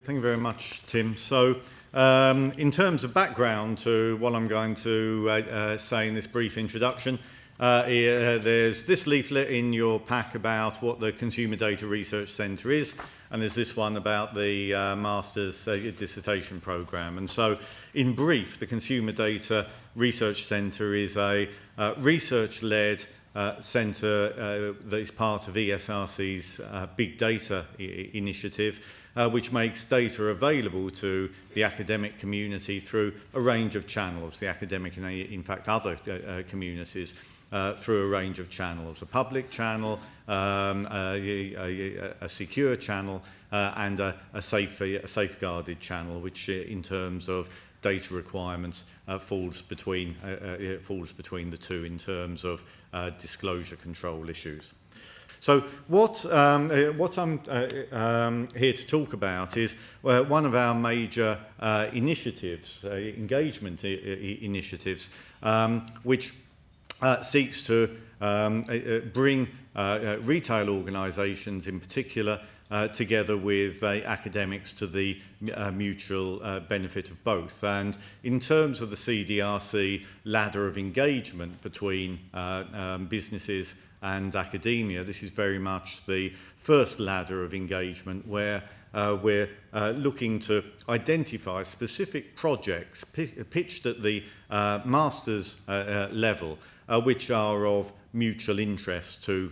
Thank you very much, Tim. So, in terms of background to what I'm going to say in this brief introduction, there's this leaflet in your pack about what the Consumer Data Research Centre is, and there's this one about the Master's Dissertation Programme. And so, in brief, the Consumer Data Research Centre is a research-led centre that is part of ESRC's Big Data initiative, which makes data available to the academic community through a range of channels, the academic and in fact other communities through a range of channels, a public channel, a secure channel, and a safeguarded channel, which in terms of data requirements falls between the two in terms of disclosure control issues. So what I'm here to talk about is one of our major initiatives, engagement initiatives, which seeks to bring retail organisations in particular together with academics to the mutual benefit of both. And in terms of the CDRC ladder of engagement between businesses and academia, this is very much the first ladder of engagement where we're looking to identify specific projects pitched at the master's level, which are of mutual interest to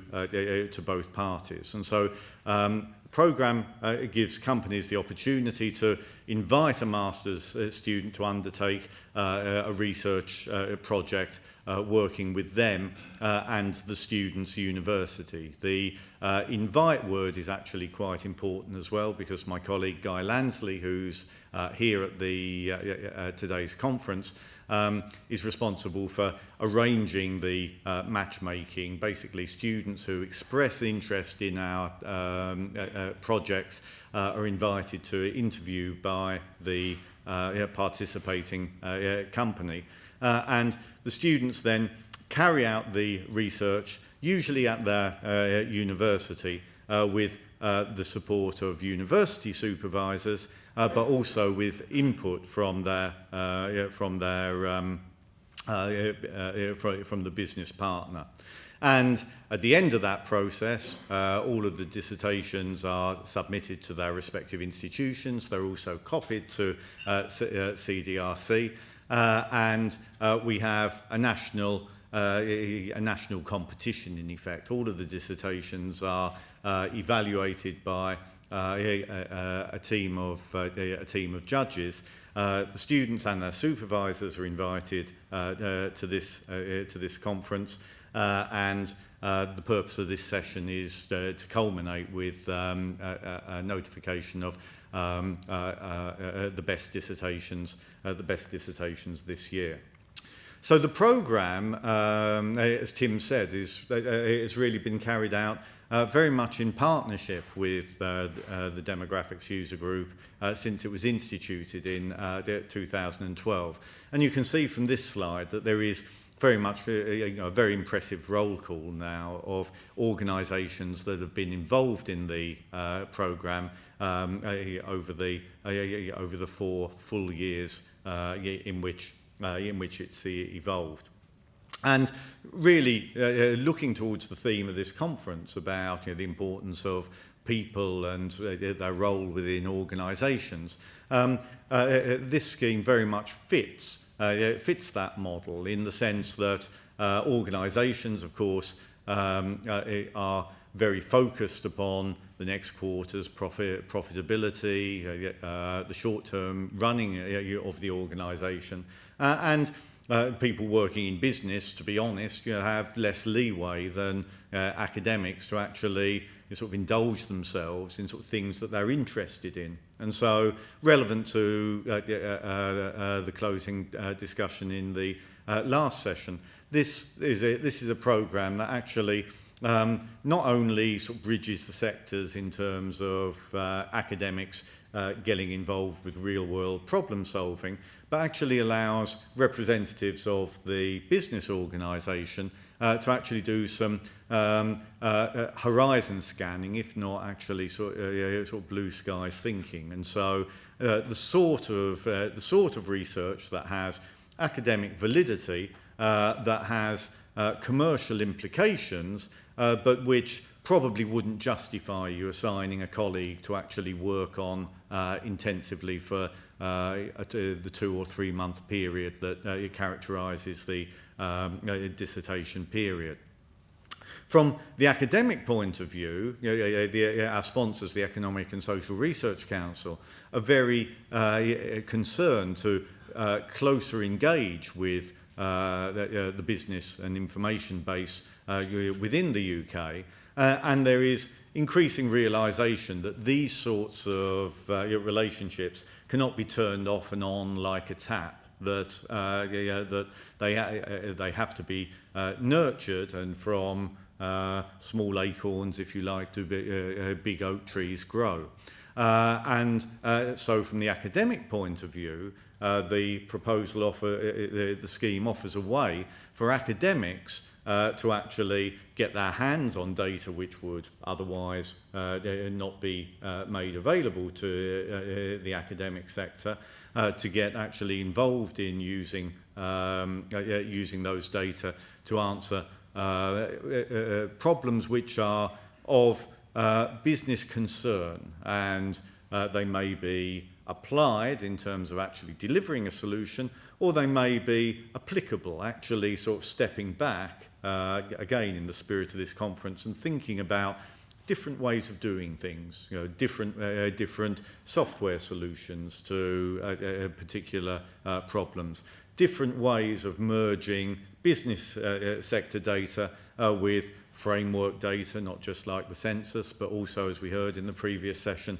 both parties. And so the programme gives companies the opportunity to invite a master's student to undertake a research project working with them and the student's university. The invite word is actually quite important as well, because my colleague Guy Lansley, who's here at the today's conference, is responsible for arranging the matchmaking. Basically, students who express interest in our projects are invited to interview by the participating company. And the students then carry out the research, usually at their university, with the support of university supervisors, but also with input from the business partner. And at the end of that process, all of the dissertations are submitted to their respective institutions. They're also copied to CDRC, and we have a national competition in effect. All of the dissertations are evaluated by a team of judges. The students and their supervisors are invited to this conference, and the purpose of this session is to culminate with a notification of the best dissertations this year. So the programme, as Tim said, has really been carried out very much in partnership with the Demographics User Group since it was instituted in 2012. And you can see from this slide that there is very much a very impressive roll call now of organisations that have been involved in the programme over the 4 full years in which it's evolved. And really looking towards the theme of this conference about the importance of people and their role within organisations, this scheme very much fits that model, in the sense that organisations, of course, are very focused upon the next quarter's profitability, the short-term running of the organisation, and people working in business, to be honest, have less leeway than academics to actually sort of indulge themselves in sort of things that they're interested in. And so, relevant to the closing discussion in the last session, this is a programme that actually not only sort of bridges the sectors in terms of academics getting involved with real-world problem solving, but actually allows representatives of the business organisation to actually do some horizon scanning, if not actually sort of blue skies thinking. And so the sort of research that has academic validity, that has commercial implications, but which probably wouldn't justify you assigning a colleague to actually work on intensively for the 2 or 3 month period that it characterises the dissertation period. From the academic point of view, our sponsors, the Economic and Social Research Council, are very concerned to closer engage with the business and information base within the UK. And there is increasing realisation that these sorts of relationships cannot be turned off and on like a tap, that they have to be nurtured, and from small acorns, if you like, to big oak trees grow. So from the academic point of view, the proposal the scheme offers a way for academics to actually get their hands on data which would otherwise not be made available to the academic sector, to get actually involved in using those data to answer problems which are of business concern, and they may be applied in terms of actually delivering a solution, or they may be applicable, actually sort of stepping back, again in the spirit of this conference, and thinking about different ways of doing things, different software solutions to particular problems, different ways of merging business sector data with framework data, not just like the census, but also, as we heard in the previous session,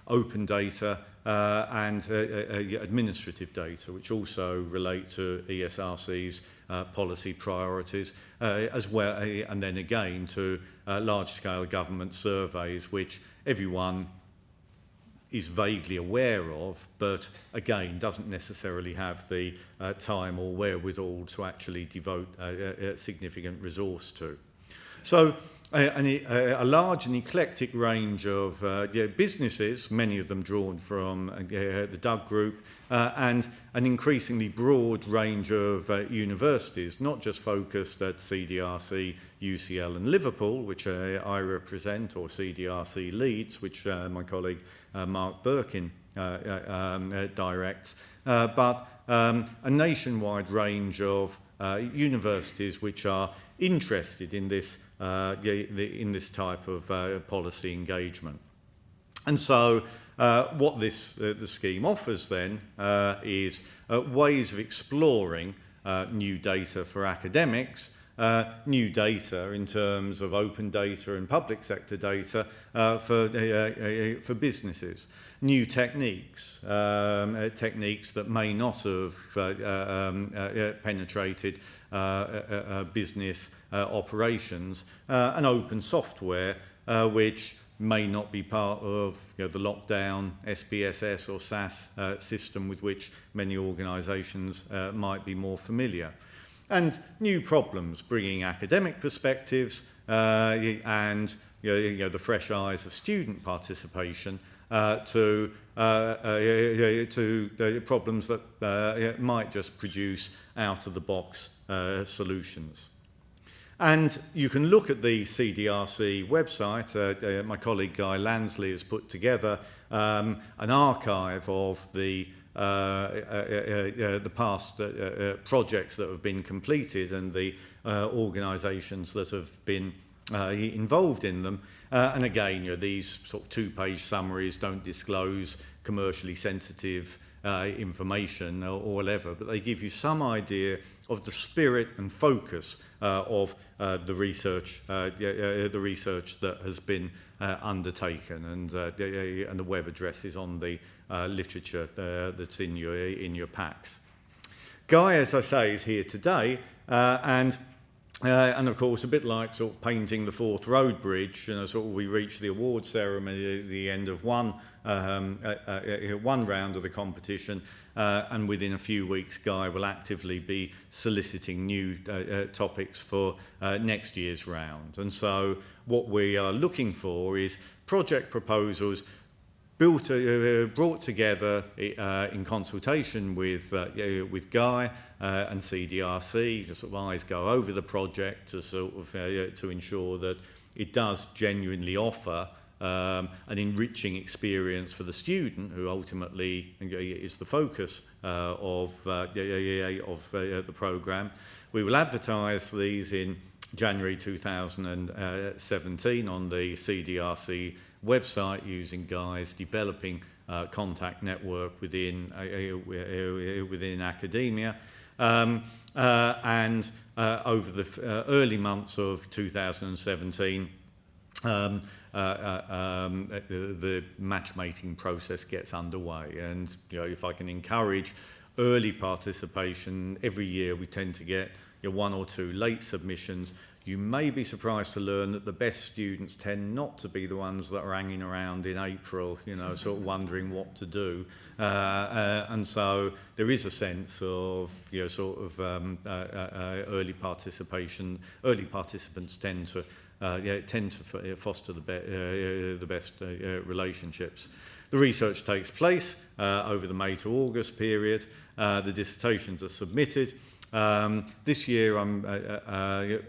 open data and administrative data, which also relate to ESRC's policy priorities, as well, and then again to large-scale government surveys, which everyone is vaguely aware of, but again doesn't necessarily have the time or wherewithal to actually devote a significant resource to. So a large and eclectic range of businesses, many of them drawn from the Doug Group, and an increasingly broad range of universities, not just focused at CDRC, UCL and Liverpool, which I represent, or CDRC Leeds, which my colleague Mark Birkin directs, but a nationwide range of universities which are interested in this type of policy engagement. And so what the scheme offers then is ways of exploring new data for academics, new data in terms of open data and public sector data for businesses, new techniques, techniques that may not have penetrated business operations, and open software which may not be part of the lockdown SPSS or SAS system with which many organisations might be more familiar. And new problems, bringing academic perspectives and the fresh eyes of student participation to problems that might just produce out-of-the-box solutions. And you can look at the CDRC website. My colleague Guy Lansley has put together an archive of the past projects that have been completed and the organisations that have been involved in them. And again, these sort of two-page summaries don't disclose commercially sensitive information or whatever, but they give you some idea of the spirit and focus of the research that has been undertaken, and the web address is on the literature that's in your packs. Guy, as I say, is here today, and of course, a bit like sort of painting the Forth Road Bridge, sort of we reach the award ceremony at the end of one one round of the competition, and within a few weeks, Guy will actively be soliciting new topics for next year's round. And so what we are looking for is project proposals brought together in consultation with Guy and CDRC, to sort of eyes go over the project to sort of to ensure that it does genuinely offer an enriching experience for the student, who ultimately is the focus of the programme. We will advertise these in January 2017 on the CDRC website using Guy's developing contact network within academia, and over the early months of 2017 the matchmaking process gets underway. And if I can encourage early participation, every year we tend to get one or two late submissions. You may be surprised to learn that the best students tend not to be the ones that are hanging around in April, sort of wondering what to do. And so there is a sense of, early participation. Early participants tend to foster the best relationships. The research takes place over the May to August period. The dissertations are submitted. This year I'm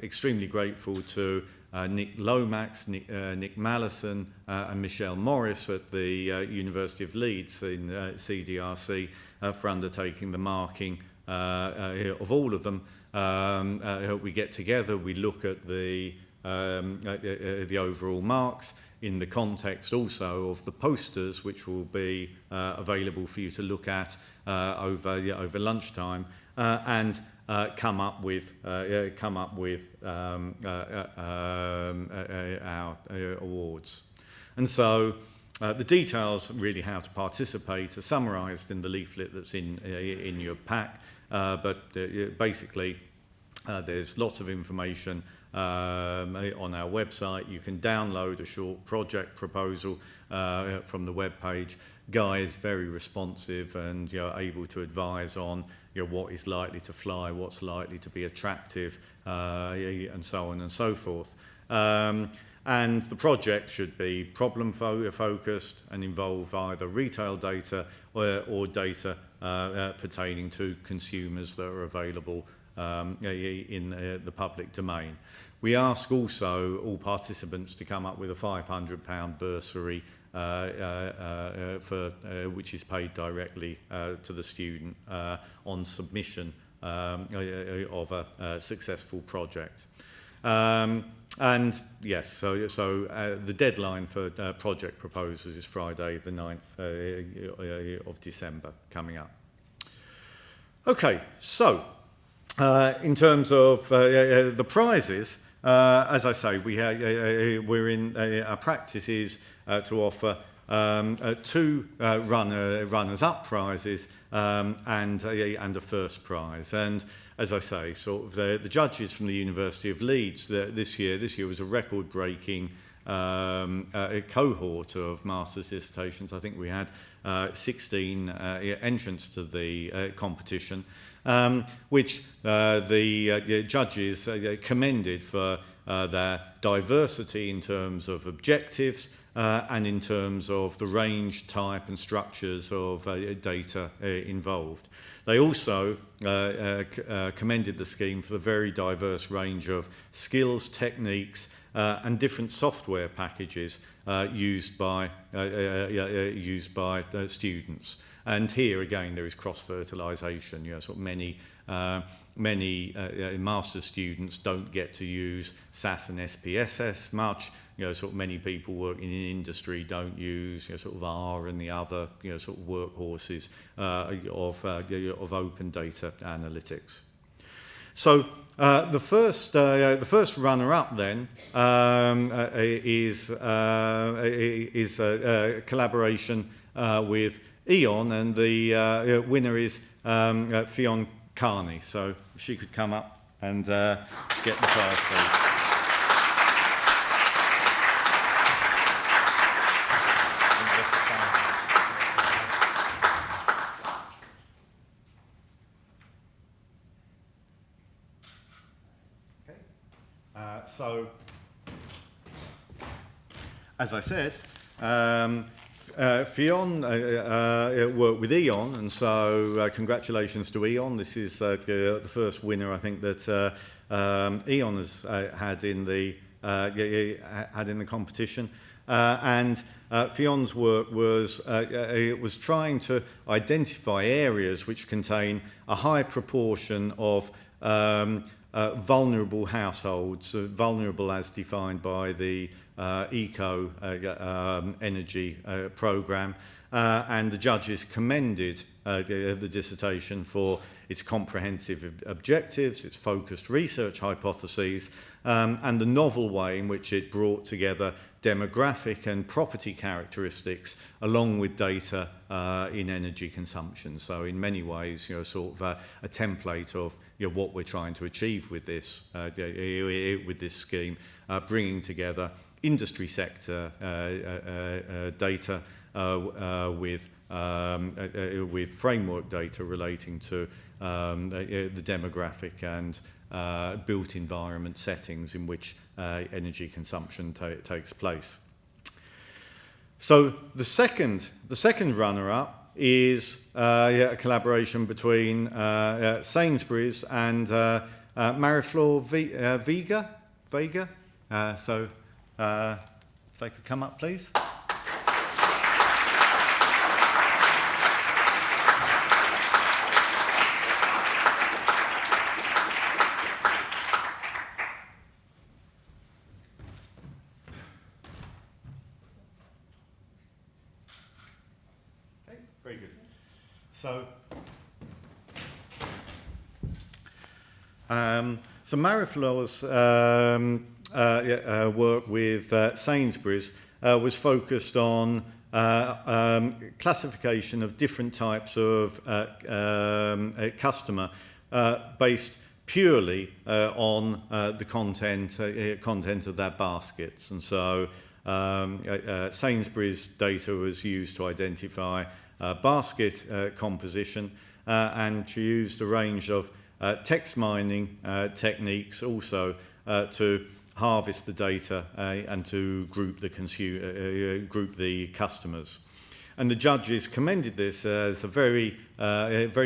extremely grateful to Nick Lomax, Nick Mallison and Michelle Morris at the University of Leeds in CDRC for undertaking the marking of all of them. We get together, we look at the overall marks in the context also of the posters, which will be available for you to look at over lunchtime, and come up with our awards. And so the details, really how to participate, are summarised in the leaflet that's in your pack, but basically there's lots of information on our website. You can download a short project proposal from the web page. Guy is very responsive and able to advise on what is likely to fly, what's likely to be attractive, and so on and so forth. And the project should be problem focused and involve either retail data or data pertaining to consumers that are available in the public domain. We ask also all participants to come up with a £500 bursary which is paid directly to the student on submission of a successful project. And yes, so the deadline for project proposals is Friday the 9th of December coming up. Okay, so in terms of the prizes, as I say, we're in our practice is to offer two runners-up prizes and a first prize. And as I say, sort of the judges from the University of Leeds this year was a record-breaking cohort of master's dissertations. I think we had 16 entrants to the competition, which the judges commended for their diversity in terms of objectives and in terms of the range, type and structures of data involved. They also commended the scheme for the very diverse range of skills, techniques and different software packages used by students. And here again there is cross-fertilisation. Sort of many master's students don't get to use SAS and SPSS much. Sort of many people working in industry don't use sort of R and the other sort of workhorses of open data analytics. So the first runner-up then is a collaboration with Eon, and the winner is Fionn Carney. So if she could come up and get the prize, please. So, as I said, Fionn worked with Eon, and so congratulations to Eon. This is the first winner, I think, that Eon has had in the competition. And Fionn's work was trying to identify areas which contain a high proportion of vulnerable households, vulnerable as defined by the Eco Energy Programme, and the judges commended the dissertation for its comprehensive objectives, its focused research hypotheses, and the novel way in which it brought together demographic and property characteristics along with data in energy consumption. So in many ways, sort of a template of what we're trying to achieve with this scheme, bringing together industry sector data with framework data relating to the demographic and built environment settings in which energy consumption takes place. So the second runner-up is a collaboration between Sainsbury's and Mariflor Vega. So if they could come up, please. Very good. So Mariflor's work with Sainsbury's was focused on classification of different types of customer based purely on the content of their baskets. And so Sainsbury's data was used to identify basket composition, and she used a range of text mining techniques also to harvest the data and to group the customers. And the judges commended this as a very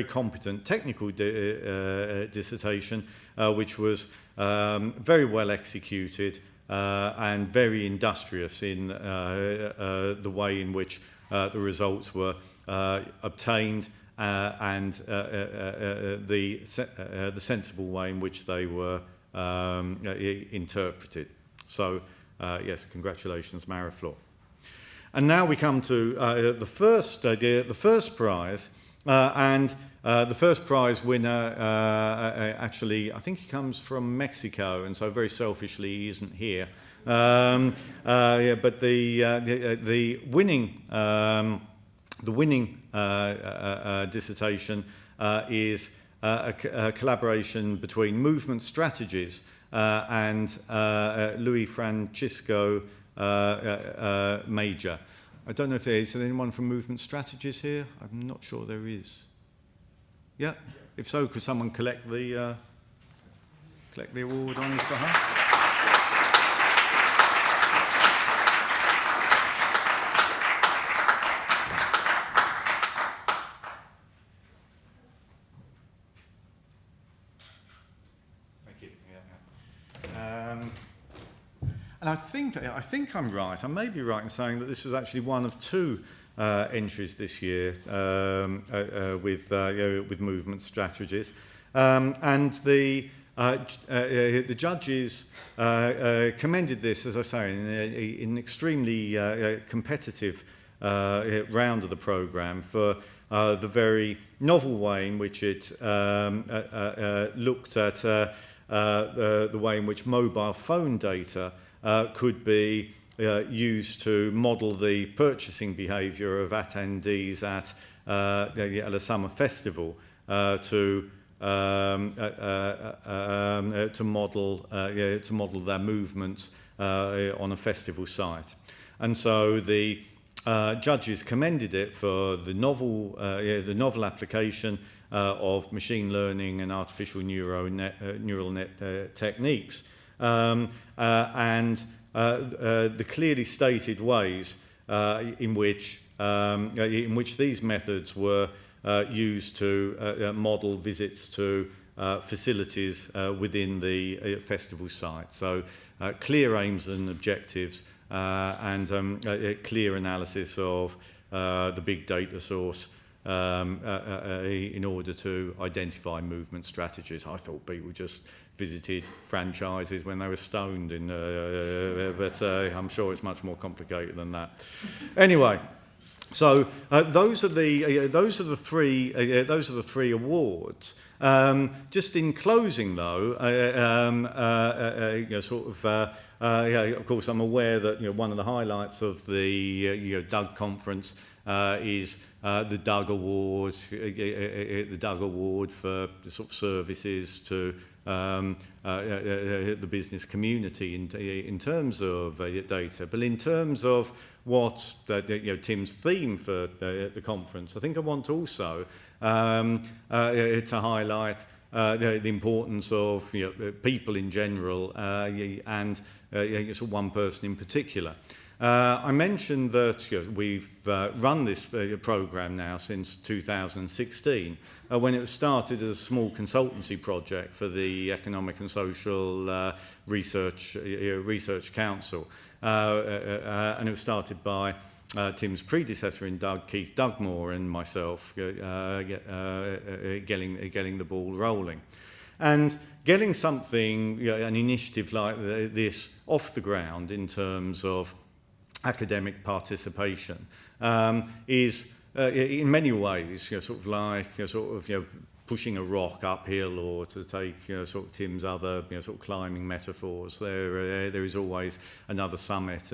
competent technical dissertation, which was very well executed and very industrious in the way in which the results were obtained and the sensible way in which they were interpreted. So, yes, congratulations, Mariflor. And now we come to the first prize, and the first prize winner actually, I think he comes from Mexico, and so very selfishly he isn't here. But the winning dissertation is a collaboration between Movement Strategies and Luis Francisco Major. I don't know if there is anyone from Movement Strategies here. I'm not sure there is. Yeah? If so, could someone collect the award on his behalf? And I think I'm right. I may be right in saying that this was actually one of two entries this year with Movement Strategies, and the judges commended this, as I say, in an extremely competitive round of the programme for the very novel way in which it looked at the way in which mobile phone data could be used to model the purchasing behaviour of attendees at a summer festival, to model their movements on a festival site. And so the judges commended it for the novel application of machine learning and artificial neural net techniques and the clearly stated ways in which these methods were used to model visits to facilities within the festival site. So clear aims and objectives and a clear analysis of the big data source in order to identify movement strategies. I thought people just visited franchises when they were stoned, but I'm sure it's much more complicated than that. Anyway, so those are the three awards. Just in closing, though, of course, I'm aware that one of the highlights of the Doug conference is the Doug Award, the Doug Award for sort of services to the business community in terms of data, but in terms of what Tim's theme for the conference, I think I want also to highlight the importance of people in general and one person in particular. I mentioned that we've run this programme now since 2016, when it was started as a small consultancy project for the Economic and Social Research Council, and it was started by Tim's predecessor in Doug, Keith Dugmore, and myself, getting the ball rolling. And getting something, an initiative like this off the ground in terms of academic participation is in many ways sort of like pushing a rock uphill, or to take sort of Tim's other sort of climbing metaphors, there is always another summit,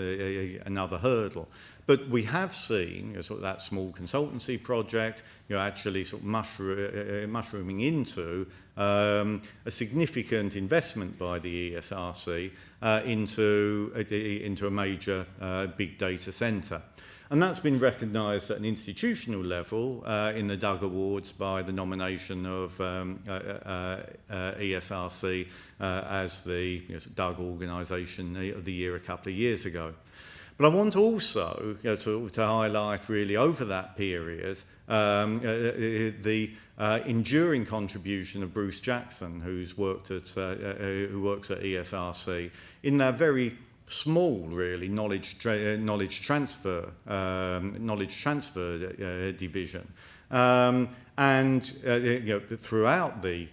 another hurdle. But we have seen sort of that small consultancy project actually sort of mushrooming into a significant investment by the ESRC into a major big data centre. And that's been recognised at an institutional level in the Doug Awards by the nomination of ESRC as the Doug Organisation of the Year a couple of years ago. But I want also to highlight really over that period the enduring contribution of Bruce Jackson, who works at ESRC, in that very small, really, knowledge transfer division, and throughout the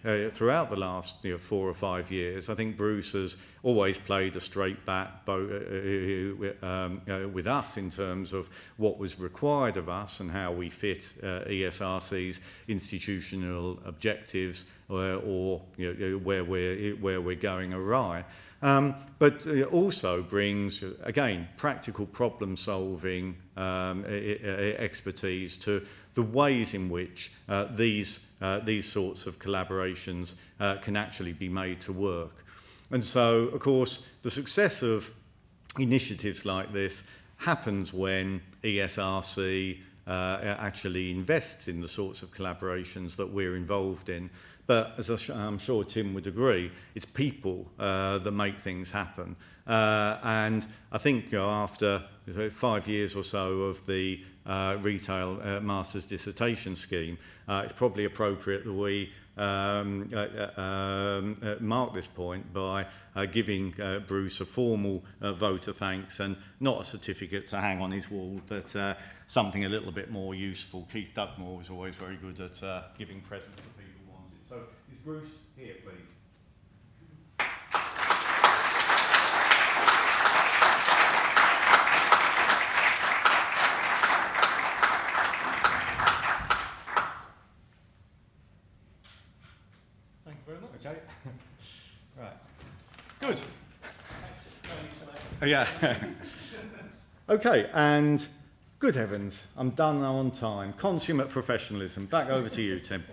last 4 or 5 years, I think Bruce has always played a straight bat with us in terms of what was required of us and how we fit ESRC's institutional objectives, or where we're going awry. But also brings, again, practical problem-solving expertise to the ways in which these sorts of collaborations can actually be made to work. And so, of course, the success of initiatives like this happens when ESRC actually invests in the sorts of collaborations that we're involved in. But as I'm sure Tim would agree, it's people that make things happen. And I think after 5 years or so of the retail master's dissertation scheme, it's probably appropriate that we mark this point by giving Bruce a formal vote of thanks, and not a certificate to hang on his wall, but something a little bit more useful. Keith Dugmore was always very good at giving presents to people who wanted. So is Bruce here, please? Okay. Right. Good. Yeah. Okay, and good heavens, I'm done now on time. Consummate professionalism. Back over to you, Tim.